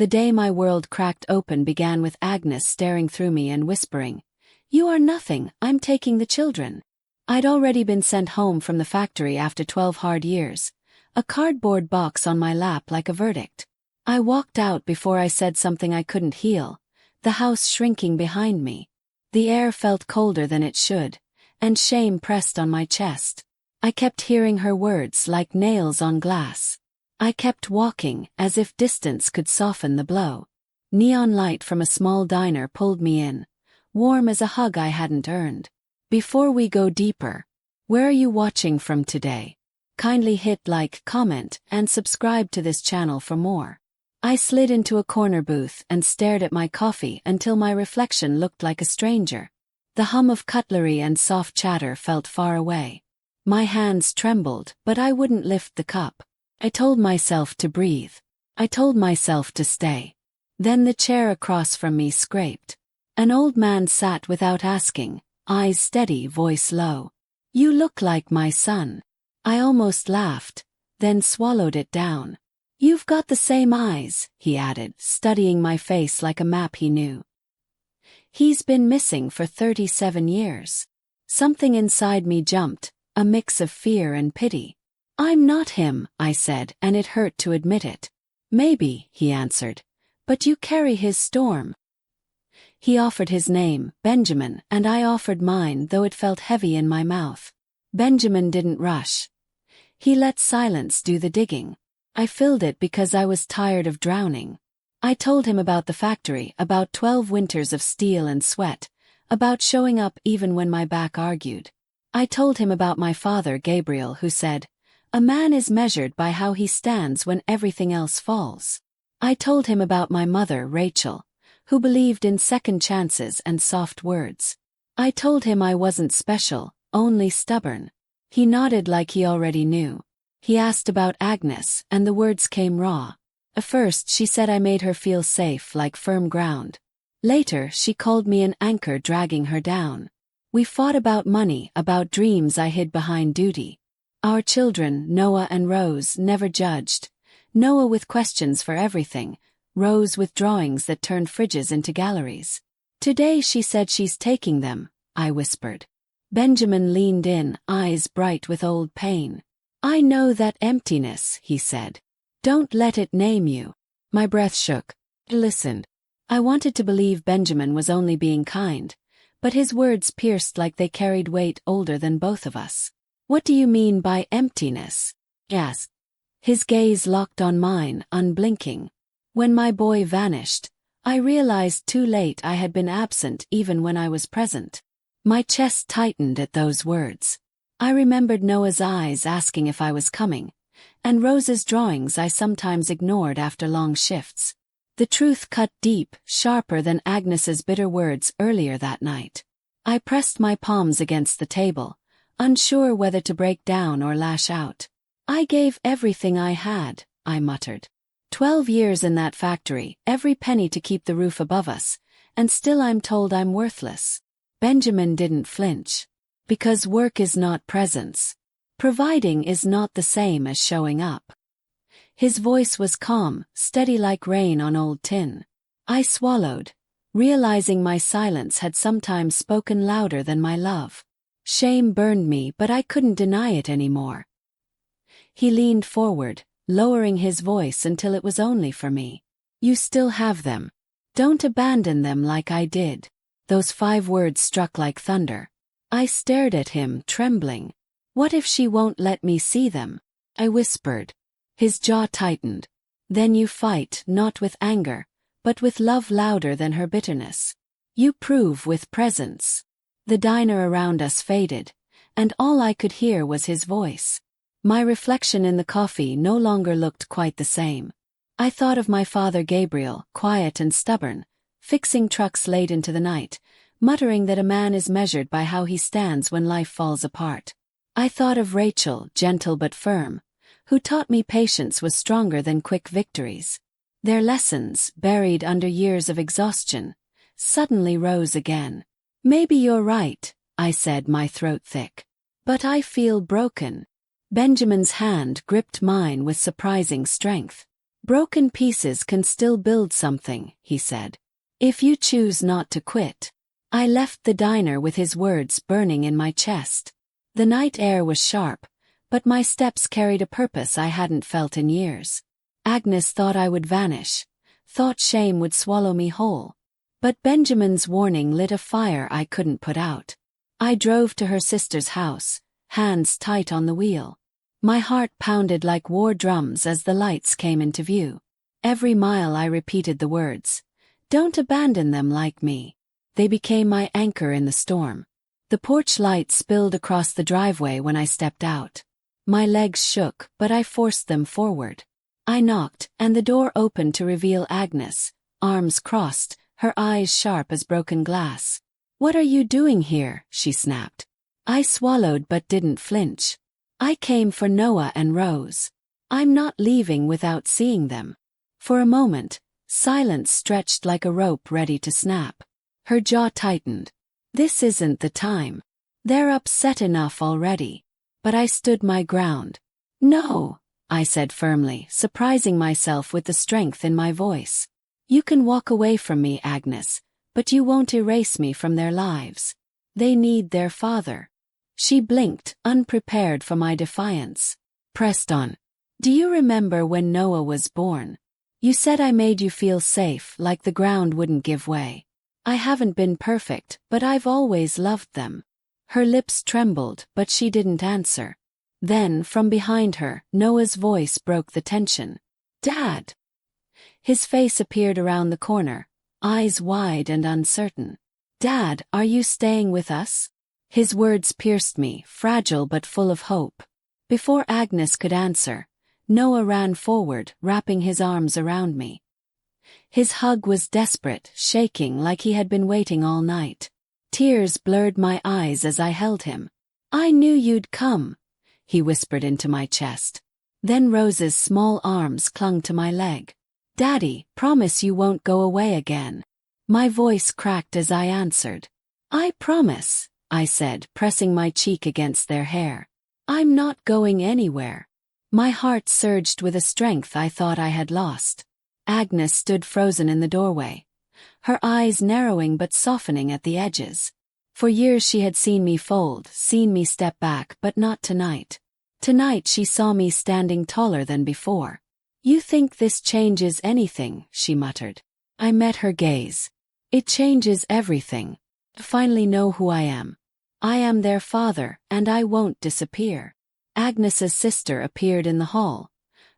The day my world cracked open began with Agnes staring through me and whispering, "You are nothing, I'm taking the children." I'd already been sent home from the factory after 12 hard years, a cardboard box on my lap like a verdict. I walked out before I said something I couldn't heal, the house shrinking behind me. The air felt colder than it should, and shame pressed on my chest. I kept hearing her words like nails on glass. I kept walking, as if distance could soften the blow. Neon light from a small diner pulled me in, warm as a hug I hadn't earned. Before we go deeper, where are you watching from today? Kindly hit like, comment, and subscribe to this channel for more. I slid into a corner booth and stared at my coffee until my reflection looked like a stranger. The hum of cutlery and soft chatter felt far away. My hands trembled, but I wouldn't lift the cup. I told myself to breathe. I told myself to stay. Then the chair across from me scraped. An old man sat without asking, eyes steady, voice low. "You look like my son." I almost laughed, then swallowed it down. "You've got the same eyes," he added, studying my face like a map he knew. "He's been missing for 37 years. Something inside me jumped, a mix of fear and pity. "I'm not him," I said, and it hurt to admit it. "Maybe," he answered, "but you carry his storm." He offered his name, Benjamin, and I offered mine, though it felt heavy in my mouth. Benjamin didn't rush. He let silence do the digging. I filled it because I was tired of drowning. I told him about the factory, about 12 winters of steel and sweat, about showing up even when my back argued. I told him about my father, Gabriel, who said, "A man is measured by how he stands when everything else falls." I told him about my mother, Rachel, who believed in second chances and soft words. I told him I wasn't special, only stubborn. He nodded like he already knew. He asked about Agnes, and the words came raw. At first she said I made her feel safe, like firm ground. Later she called me an anchor dragging her down. We fought about money, about dreams I hid behind duty. Our children, Noah and Rose, never judged. Noah with questions for everything, Rose with drawings that turned fridges into galleries. "Today she said she's taking them," I whispered. Benjamin leaned in, eyes bright with old pain. "I know that emptiness," he said. "Don't let it name you." My breath shook. I listened. I wanted to believe Benjamin was only being kind, but his words pierced like they carried weight older than both of us. "What do you mean by emptiness?" he asked. His gaze locked on mine, unblinking. When my boy vanished, I realized too late I had been absent even when I was present. My chest tightened at those words. I remembered Noah's eyes asking if I was coming, and Rose's drawings I sometimes ignored after long shifts. The truth cut deep, sharper than Agnes's bitter words earlier that night. I pressed my palms against the table, unsure whether to break down or lash out. "I gave everything I had," I muttered. 12 years in that factory, every penny to keep the roof above us, and still I'm told I'm worthless. Benjamin didn't flinch. Because work is not presence. Providing is not the same as showing up. His voice was calm, steady like rain on old tin. I swallowed, realizing my silence had sometimes spoken louder than my love. Shame burned me, but I couldn't deny it anymore. He leaned forward, lowering his voice until it was only for me. "You still have them. Don't abandon them like I did." Those 5 words struck like thunder. I stared at him, trembling. "What if she won't let me see them?" I whispered. His jaw tightened. "Then you fight, not with anger, but with love louder than her bitterness. You prove with presence." The diner around us faded, and all I could hear was his voice. My reflection in the coffee no longer looked quite the same. I thought of my father Gabriel, quiet and stubborn, fixing trucks late into the night, muttering that a man is measured by how he stands when life falls apart. I thought of Rachel, gentle but firm, who taught me patience was stronger than quick victories. Their lessons, buried under years of exhaustion, suddenly rose again. "Maybe you're right," I said, my throat thick. "But I feel broken." Benjamin's hand gripped mine with surprising strength. Broken pieces can still build something, he said. If you choose not to quit. I left the diner with his words burning in my chest. The night air was sharp, but my steps carried a purpose I hadn't felt in years. Agnes thought I would vanish, thought shame would swallow me whole. But Benjamin's warning lit a fire I couldn't put out. I drove to her sister's house, hands tight on the wheel. My heart pounded like war drums as the lights came into view. Every mile I repeated the words, "Don't abandon them like me." They became my anchor in the storm. The porch light spilled across the driveway when I stepped out. My legs shook, but I forced them forward. I knocked, and the door opened to reveal Agnes, arms crossed, her eyes sharp as broken glass. "What are you doing here?" she snapped. I swallowed but didn't flinch. "I came for Noah and Rose. I'm not leaving without seeing them." For a moment, silence stretched like a rope ready to snap. Her jaw tightened. "This isn't the time. They're upset enough already." But I stood my ground. "No," I said firmly, surprising myself with the strength in my voice. "You can walk away from me, Agnes, but you won't erase me from their lives. They need their father." She blinked, unprepared for my defiance. Pressed on. "Do you remember when Noah was born? You said I made you feel safe, like the ground wouldn't give way. I haven't been perfect, but I've always loved them." Her lips trembled, but she didn't answer. Then, from behind her, Noah's voice broke the tension. "Dad!" His face appeared around the corner, eyes wide and uncertain. "Dad, are you staying with us?" His words pierced me, fragile but full of hope. Before Agnes could answer, Noah ran forward, wrapping his arms around me. His hug was desperate, shaking like he had been waiting all night. Tears blurred my eyes as I held him. "I knew you'd come," he whispered into my chest. Then Rose's small arms clung to my leg. "Daddy, promise you won't go away again." My voice cracked as I answered. "I promise," I said, pressing my cheek against their hair. "I'm not going anywhere." My heart surged with a strength I thought I had lost. Agnes stood frozen in the doorway, her eyes narrowing but softening at the edges. For years she had seen me fold, seen me step back, but not tonight. Tonight she saw me standing taller than before. "You think this changes anything?" she muttered. I met her gaze. "It changes everything. To finally know who I am. I am their father, and I won't disappear." Agnes's sister appeared in the hall,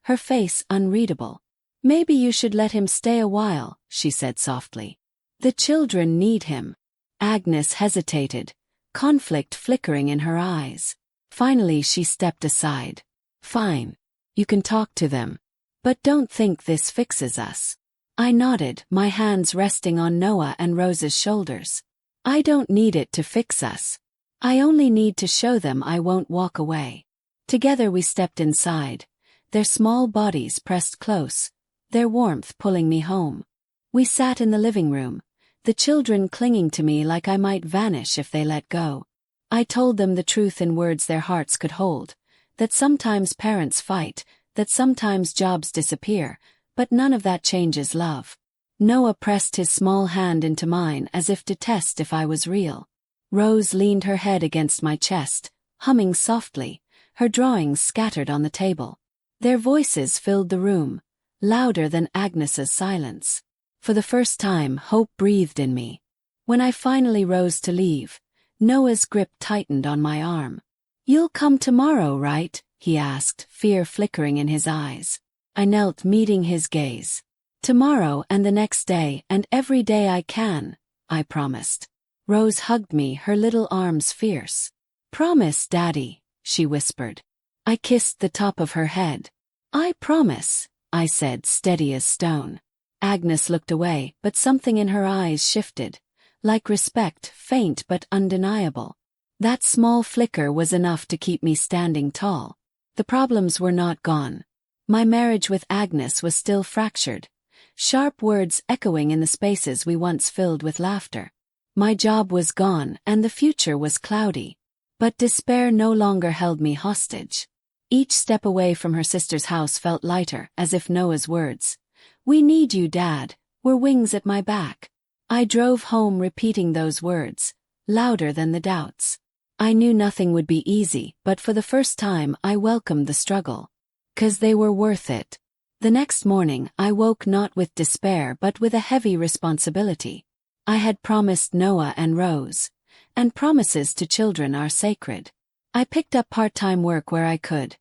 her face unreadable. "Maybe you should let him stay a while," she said softly. "The children need him." Agnes hesitated, conflict flickering in her eyes. Finally she stepped aside. "Fine. You can talk to them. But don't think this fixes us." I nodded, my hands resting on Noah and Rose's shoulders. "I don't need it to fix us. I only need to show them I won't walk away." Together we stepped inside, their small bodies pressed close, their warmth pulling me home. We sat in the living room, the children clinging to me like I might vanish if they let go. I told them the truth in words their hearts could hold, that sometimes parents fight, that sometimes jobs disappear, but none of that changes love. Noah pressed his small hand into mine as if to test if I was real. Rose leaned her head against my chest, humming softly, her drawings scattered on the table. Their voices filled the room, louder than Agnes's silence. For the first time, hope breathed in me. When I finally rose to leave, Noah's grip tightened on my arm. "You'll come tomorrow, right?" he asked, fear flickering in his eyes. I knelt, meeting his gaze. "Tomorrow and the next day and every day I can," I promised. Rose hugged me, her little arms fierce. "Promise, Daddy," she whispered. I kissed the top of her head. "I promise," I said, steady as stone. Agnes looked away, but something in her eyes shifted, like respect, faint but undeniable. That small flicker was enough to keep me standing tall. The problems were not gone. My marriage with Agnes was still fractured, sharp words echoing in the spaces we once filled with laughter. My job was gone and the future was cloudy. But despair no longer held me hostage. Each step away from her sister's house felt lighter, as if Noah's words, "We need you, Dad," were wings at my back. I drove home repeating those words, louder than the doubts. I knew nothing would be easy, but for the first time I welcomed the struggle. 'Cause they were worth it. The next morning I woke not with despair but with a heavy responsibility. I had promised Noah and Rose, and promises to children are sacred. I picked up part-time work where I could,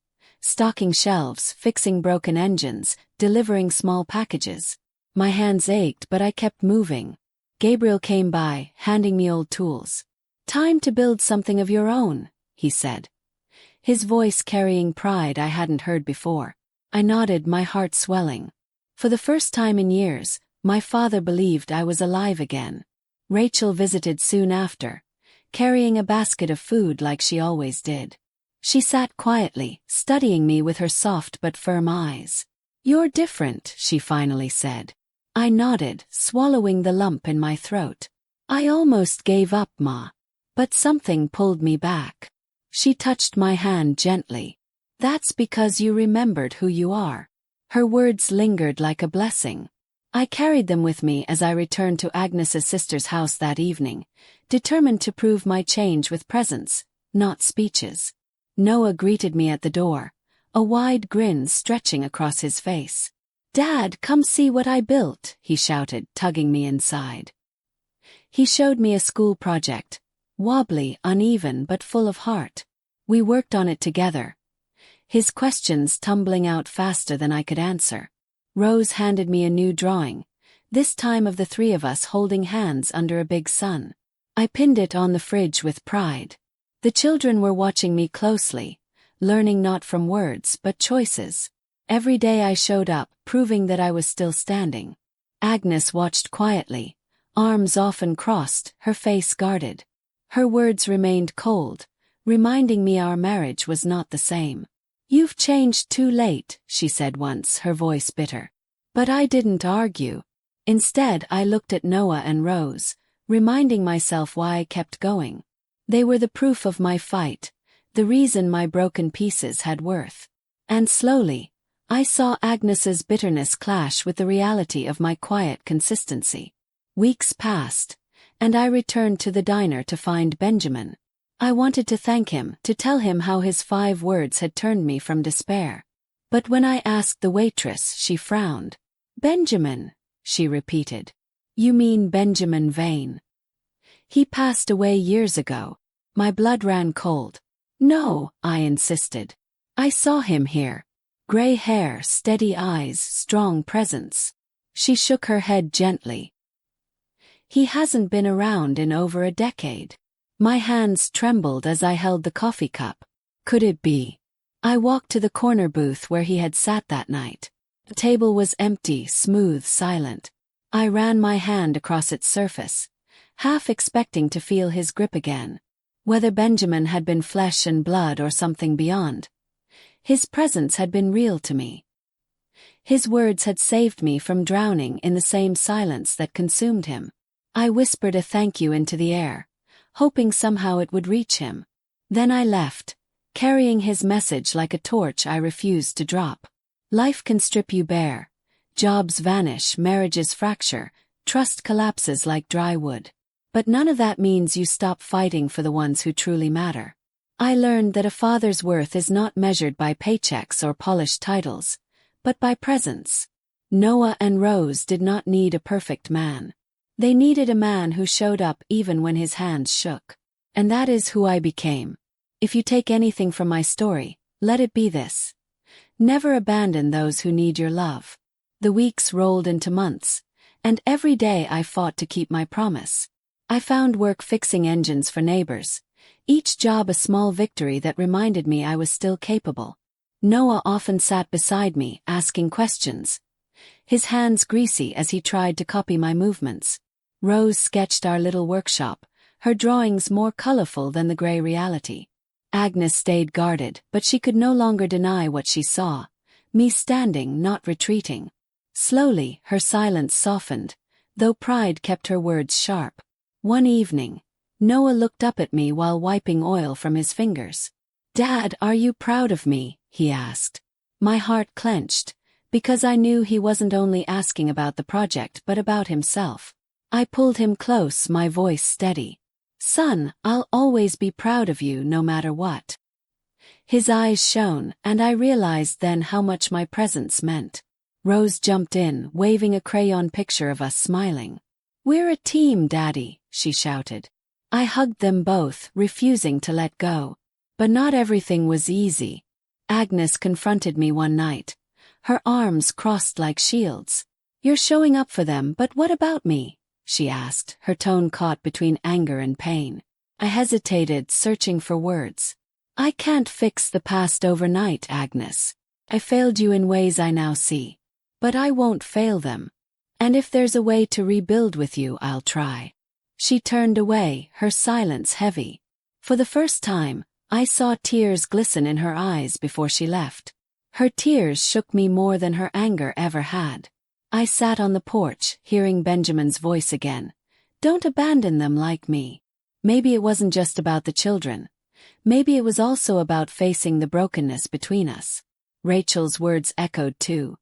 stocking shelves, fixing broken engines, delivering small packages. My hands ached but I kept moving. Gabriel came by, handing me old tools. "Time to build something of your own," he said, his voice carrying pride I hadn't heard before. I nodded, my heart swelling. For the first time in years, my father believed I was alive again. Rachel visited soon after, carrying a basket of food like she always did. She sat quietly, studying me with her soft but firm eyes. "You're different," she finally said. I nodded, swallowing the lump in my throat. "I almost gave up, Ma. But something pulled me back." She touched my hand gently. "That's because you remembered who you are." Her words lingered like a blessing. I carried them with me as I returned to Agnes's sister's house that evening, determined to prove my change with presence, not speeches. Noah greeted me at the door, a wide grin stretching across his face. "Dad, come see what I built," he shouted, tugging me inside. He showed me a school project, wobbly, uneven but full of heart. We worked on it together, his questions tumbling out faster than I could answer. Rose handed me a new drawing, this time of the three of us holding hands under a big sun. I pinned it on the fridge with pride. The children were watching me closely, learning not from words but choices. Every day I showed up, proving that I was still standing. Agnes watched quietly, arms often crossed, her face guarded. Her words remained cold, reminding me our marriage was not the same. "You've changed too late," she said once, her voice bitter. But I didn't argue. Instead, I looked at Noah and Rose, reminding myself why I kept going. They were the proof of my fight, the reason my broken pieces had worth. And slowly, I saw Agnes's bitterness clash with the reality of my quiet consistency. Weeks passed, and I returned to the diner to find Benjamin. I wanted to thank him, to tell him how his 5 words had turned me from despair. But when I asked the waitress, she frowned. "Benjamin," she repeated. "You mean Benjamin Vane? He passed away years ago." My blood ran cold. "No," I insisted. "I saw him here. Gray hair, steady eyes, strong presence." She shook her head gently. "He hasn't been around in over a decade." My hands trembled as I held the coffee cup. Could it be? I walked to the corner booth where he had sat that night. The table was empty, smooth, silent. I ran my hand across its surface, half expecting to feel his grip again. Whether Benjamin had been flesh and blood or something beyond, his presence had been real to me. His words had saved me from drowning in the same silence that consumed him. I whispered a thank you into the air, hoping somehow it would reach him. Then I left, carrying his message like a torch I refused to drop. Life can strip you bare. Jobs vanish, marriages fracture, trust collapses like dry wood. But none of that means you stop fighting for the ones who truly matter. I learned that a father's worth is not measured by paychecks or polished titles, but by presence. Noah and Rose did not need a perfect man. They needed a man who showed up even when his hands shook. And that is who I became. If you take anything from my story, let it be this: never abandon those who need your love. The weeks rolled into months, and every day I fought to keep my promise. I found work fixing engines for neighbors, each job a small victory that reminded me I was still capable. Noah often sat beside me, asking questions, his hands greasy as he tried to copy my movements. Rose sketched our little workshop, her drawings more colorful than the gray reality. Agnes stayed guarded, but she could no longer deny what she saw, me standing, not retreating. Slowly, her silence softened, though pride kept her words sharp. One evening, Noah looked up at me while wiping oil from his fingers. "Dad, are you proud of me?" he asked. My heart clenched, because I knew he wasn't only asking about the project but about himself. I pulled him close, my voice steady. "Son, I'll always be proud of you no matter what." His eyes shone, and I realized then how much my presence meant. Rose jumped in, waving a crayon picture of us smiling. "We're a team, Daddy," she shouted. I hugged them both, refusing to let go. But not everything was easy. Agnes confronted me one night, her arms crossed like shields. "You're showing up for them, but what about me?" she asked, her tone caught between anger and pain. I hesitated, searching for words. "I can't fix the past overnight, Agnes. I failed you in ways I now see. But I won't fail them. And if there's a way to rebuild with you, I'll try." She turned away, her silence heavy. For the first time, I saw tears glisten in her eyes before she left. Her tears shook me more than her anger ever had. I sat on the porch, hearing Benjamin's voice again. "Don't abandon them like me." Maybe it wasn't just about the children. Maybe it was also about facing the brokenness between us. Rachel's words echoed too.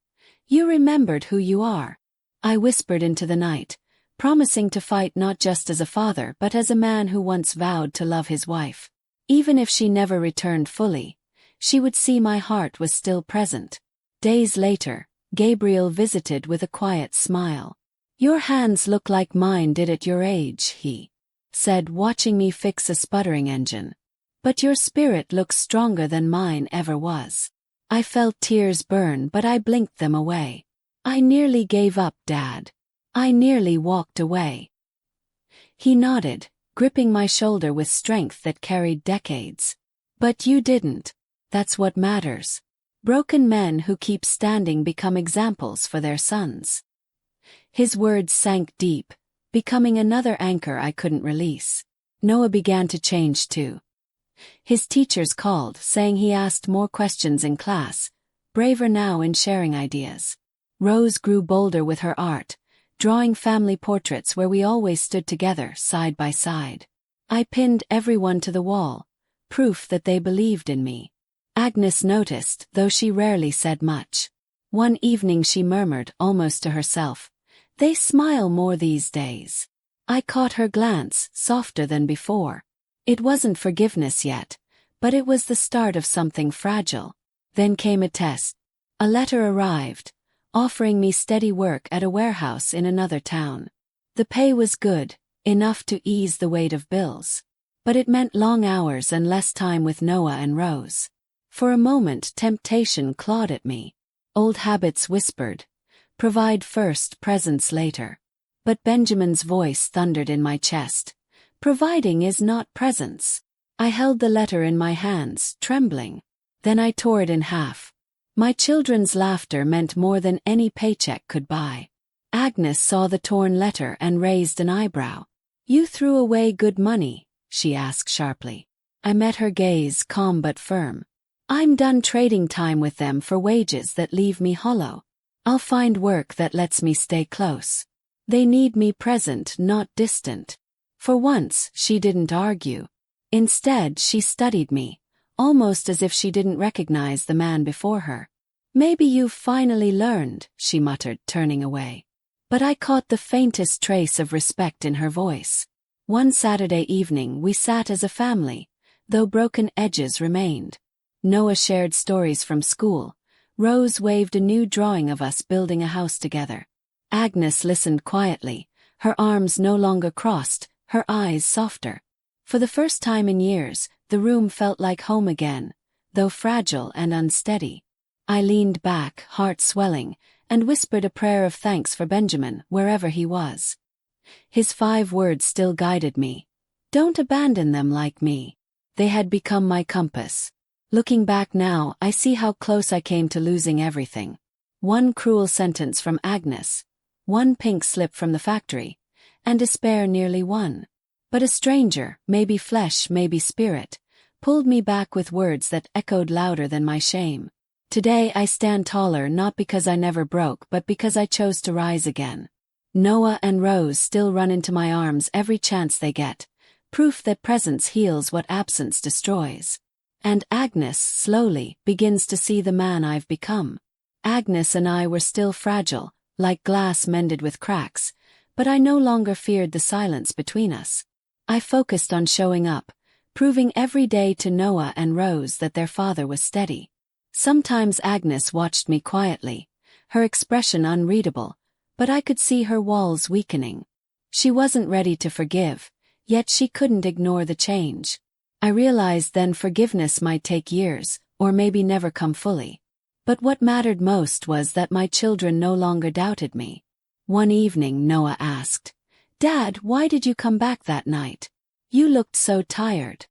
"You remembered who you are." I whispered into the night, promising to fight not just as a father but as a man who once vowed to love his wife. Even if she never returned fully, she would see my heart was still present. Days later, Gabriel visited with a quiet smile. "Your hands look like mine did at your age," he said, watching me fix a sputtering engine. "But your spirit looks stronger than mine ever was." I felt tears burn, but I blinked them away. "I nearly gave up, Dad. I nearly walked away." He nodded, gripping my shoulder with strength that carried decades. "But you didn't. That's what matters. Broken men who keep standing become examples for their sons." His words sank deep, becoming another anchor I couldn't release. Noah began to change too. His teachers called, saying he asked more questions in class, braver now in sharing ideas. Rose grew bolder with her art, drawing family portraits where we always stood together, side by side. I pinned everyone to the wall, proof that they believed in me. Agnes noticed, though she rarely said much. One evening she murmured, almost to herself, "They smile more these days." I caught her glance, softer than before. It wasn't forgiveness yet, but it was the start of something fragile. Then came a test. A letter arrived, offering me steady work at a warehouse in another town. The pay was good, enough to ease the weight of bills. But it meant long hours and less time with Noah and Rose. For a moment temptation clawed at me. Old habits whispered, "Provide first, presents later." But Benjamin's voice thundered in my chest. "Providing is not presents." I held the letter in my hands, trembling. Then I tore it in half. My children's laughter meant more than any paycheck could buy. Agnes saw the torn letter and raised an eyebrow. "You threw away good money?" she asked sharply. I met her gaze, calm but firm. "I'm done trading time with them for wages that leave me hollow. I'll find work that lets me stay close. They need me present, not distant." For once, she didn't argue. Instead, she studied me, almost as if she didn't recognize the man before her. "Maybe you've finally learned," she muttered, turning away. But I caught the faintest trace of respect in her voice. One Saturday evening we sat as a family, though broken edges remained. Noah shared stories from school. Rose waved a new drawing of us building a house together. Agnes listened quietly, her arms no longer crossed, her eyes softer. For the first time in years, the room felt like home again, though fragile and unsteady. I leaned back, heart swelling, and whispered a prayer of thanks for Benjamin, wherever he was. His 5 words still guided me. "Don't abandon them like me." They had become my compass. Looking back now, I see how close I came to losing everything. One cruel sentence from Agnes, one pink slip from the factory, and despair nearly won. But a stranger, maybe flesh, maybe spirit, pulled me back with words that echoed louder than my shame. Today I stand taller not because I never broke but because I chose to rise again. Noah and Rose still run into my arms every chance they get, proof that presence heals what absence destroys. And Agnes slowly begins to see the man I've become. Agnes and I were still fragile, like glass mended with cracks, but I no longer feared the silence between us. I focused on showing up, proving every day to Noah and Rose that their father was steady. Sometimes Agnes watched me quietly, her expression unreadable, but I could see her walls weakening. She wasn't ready to forgive, yet she couldn't ignore the change. I realized then forgiveness might take years, or maybe never come fully. But what mattered most was that my children no longer doubted me. One evening Noah asked, "Dad, why did you come back that night? You looked so tired."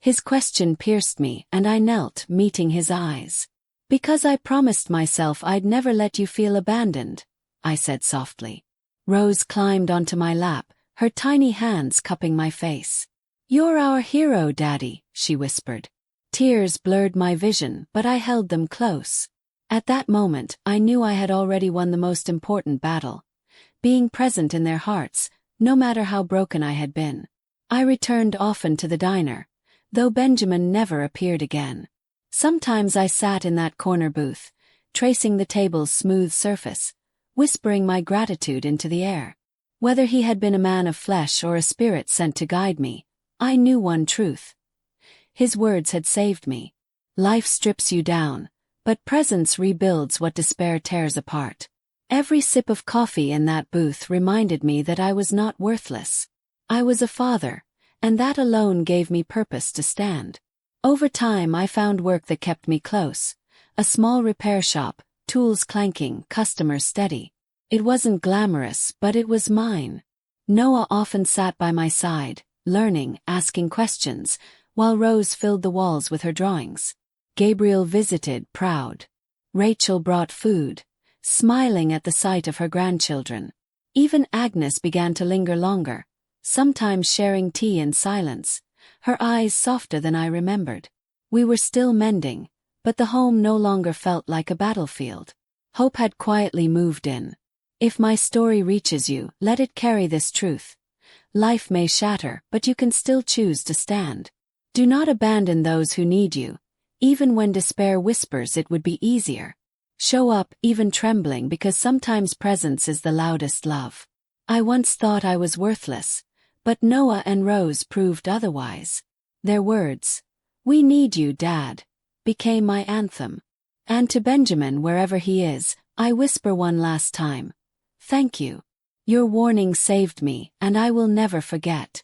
His question pierced me and I knelt, meeting his eyes. "Because I promised myself I'd never let you feel abandoned," I said softly. Rose climbed onto my lap, her tiny hands cupping my face. "You're our hero, Daddy," she whispered. Tears blurred my vision, but I held them close. At that moment, I knew I had already won the most important battle, being present in their hearts, no matter how broken I had been. I returned often to the diner, though Benjamin never appeared again. Sometimes I sat in that corner booth, tracing the table's smooth surface, whispering my gratitude into the air. Whether he had been a man of flesh or a spirit sent to guide me, I knew one truth. His words had saved me. Life strips you down, but presence rebuilds what despair tears apart. Every sip of coffee in that booth reminded me that I was not worthless. I was a father, and that alone gave me purpose to stand. Over time I found work that kept me close. A small repair shop, tools clanking, customers steady. It wasn't glamorous, but it was mine. Noah often sat by my side, learning, asking questions, while Rose filled the walls with her drawings. Gabriel visited, proud. Rachel brought food, smiling at the sight of her grandchildren. Even Agnes began to linger longer, sometimes sharing tea in silence, her eyes softer than I remembered. We were still mending, but the home no longer felt like a battlefield. Hope had quietly moved in. If my story reaches you, let it carry this truth. Life may shatter, but you can still choose to stand. Do not abandon those who need you, even when despair whispers it would be easier. Show up, even trembling, because sometimes presence is the loudest love. I once thought I was worthless, but Noah and Rose proved otherwise. Their words, "We need you, Dad," became my anthem. And to Benjamin, wherever he is, I whisper one last time, "Thank you. Your warning saved me, and I will never forget."